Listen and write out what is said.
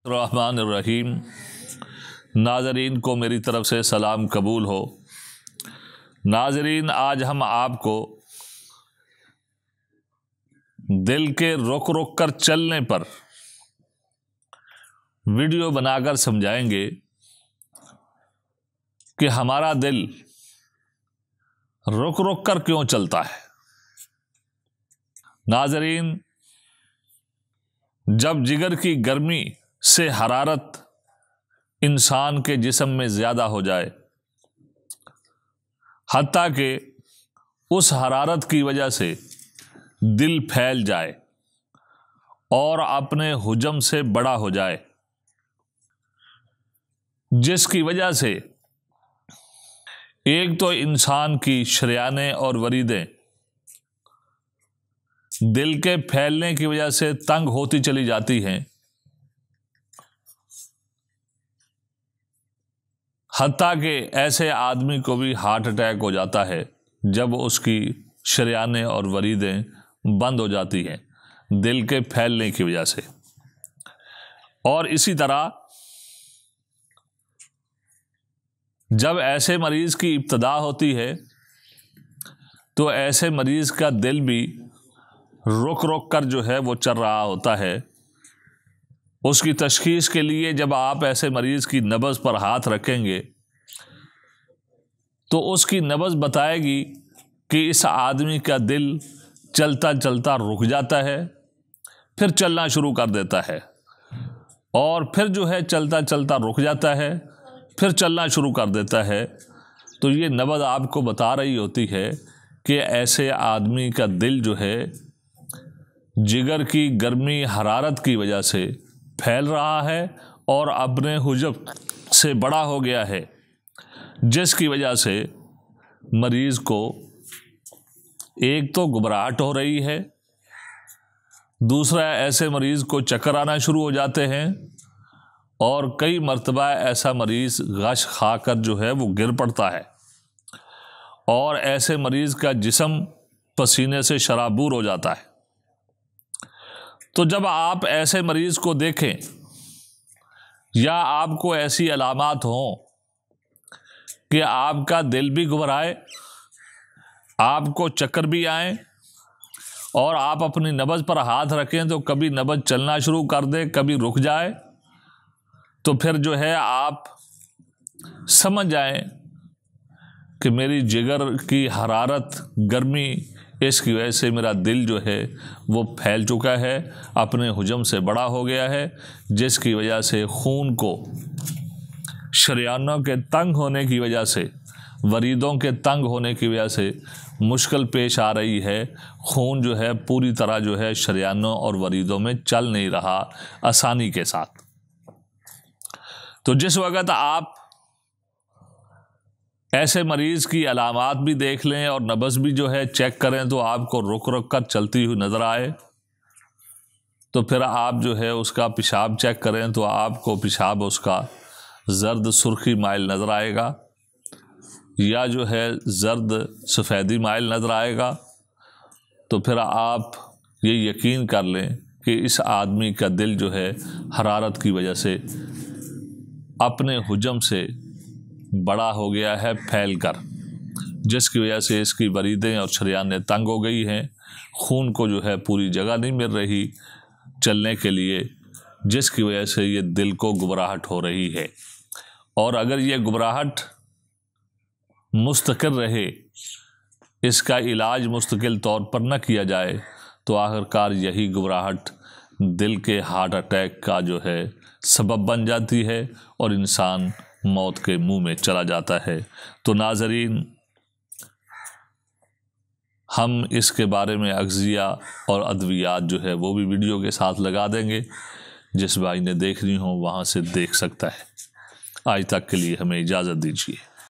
रहमान रहीम। नाज़रीन को मेरी तरफ़ से सलाम कबूल हो। नाज़रीन, आज हम आपको दिल के रुक रुक कर चलने पर वीडियो बनाकर समझाएंगे कि हमारा दिल रुक रुक कर क्यों चलता है। नाज़रीन, जब जिगर की गर्मी से हरारत इंसान के जिस्म में ज़्यादा हो जाए, हत्ता कि उस हरारत की वजह से दिल फैल जाए और अपने हुजम से बड़ा हो जाए, जिसकी वजह से एक तो इंसान की शरियानें और वरीदें दिल के फैलने की वजह से तंग होती चली जाती हैं, हत्ता कि ऐसे आदमी को भी हार्ट अटैक हो जाता है जब उसकी शरियानें और वरीदें बंद हो जाती हैं दिल के फैलने की वजह से। और इसी तरह जब ऐसे मरीज़ की इब्तदा होती है तो ऐसे मरीज़ का दिल भी रुक रुक कर जो है वो चल रहा होता है। उसकी तशख़ीस के लिए जब आप ऐसे मरीज़ की नब्ज़ पर हाथ रखेंगे तो उसकी नब्ज़ बताएगी कि इस आदमी का दिल चलता चलता रुक जाता है, फिर चलना शुरू कर देता है, और फिर जो है चलता चलता रुक जाता है, फिर चलना शुरू कर देता है। तो ये नब्ज़ आपको बता रही होती है कि ऐसे आदमी का दिल जो है जिगर की गर्मी हरारत की वजह से फैल रहा है और अपने हुजम से बड़ा हो गया है, जिसकी वजह से मरीज़ को एक तो घबराहट हो रही है, दूसरा ऐसे मरीज़ को चक्कर आना शुरू हो जाते हैं, और कई मर्तबा ऐसा मरीज़ गश खाकर जो है वो गिर पड़ता है और ऐसे मरीज़ का जिस्म पसीने से शराबूर हो जाता है। तो जब आप ऐसे मरीज़ को देखें या आपको ऐसी अलामात हों कि आपका दिल भी घबराए, आपको चक्कर भी आए और आप अपनी नब्ज़ पर हाथ रखें तो कभी नब्ज़ चलना शुरू कर दे, कभी रुक जाए, तो फिर जो है आप समझ जाएं कि मेरी जिगर की हरारत गर्मी इसकी वजह से मेरा दिल जो है वो फैल चुका है, अपने हुजम से बड़ा हो गया है, जिसकी वजह से खून को शरियानों के तंग होने की वजह से, वरीदों के तंग होने की वजह से मुश्किल पेश आ रही है। खून जो है पूरी तरह जो है शरियानों और वरीदों में चल नहीं रहा आसानी के साथ। तो जिस वक़्त आप ऐसे मरीज़ की अलामात भी देख लें और नब्ज़ भी जो है चेक करें तो आपको रुक रुक कर चलती हुई नज़र आए, तो फिर आप जो है उसका पेशाब चेक करें तो आपको पेशाब उसका ज़र्द सुर्खी माइल नज़र आएगा या जो है ज़र्द सफ़ेदी माइल नज़र आएगा। तो फिर आप ये यकीन कर लें कि इस आदमी का दिल जो है हरारत की वजह से अपने हुजम से बड़ा हो गया है फैल कर, जिसकी वजह से इसकी वरीदें और शरियानें तंग हो गई हैं, खून को जो है पूरी जगह नहीं मिल रही चलने के लिए, जिसकी वजह से ये दिल को घबराहट हो रही है। और अगर ये घबराहट मुस्तकिल रहे, इसका इलाज मुस्तकिल तौर पर न किया जाए, तो आखिरकार यही घबराहट दिल के हार्ट अटैक का जो है सबब बन जाती है और इंसान मौत के मुंह में चला जाता है। तो नाज़रीन, हम इसके बारे में अग़ज़िया और अद्वियात जो है वो भी वीडियो के साथ लगा देंगे, जिस भाई ने देखनी हो वहाँ से देख सकता है। आज तक के लिए हमें इजाज़त दीजिए।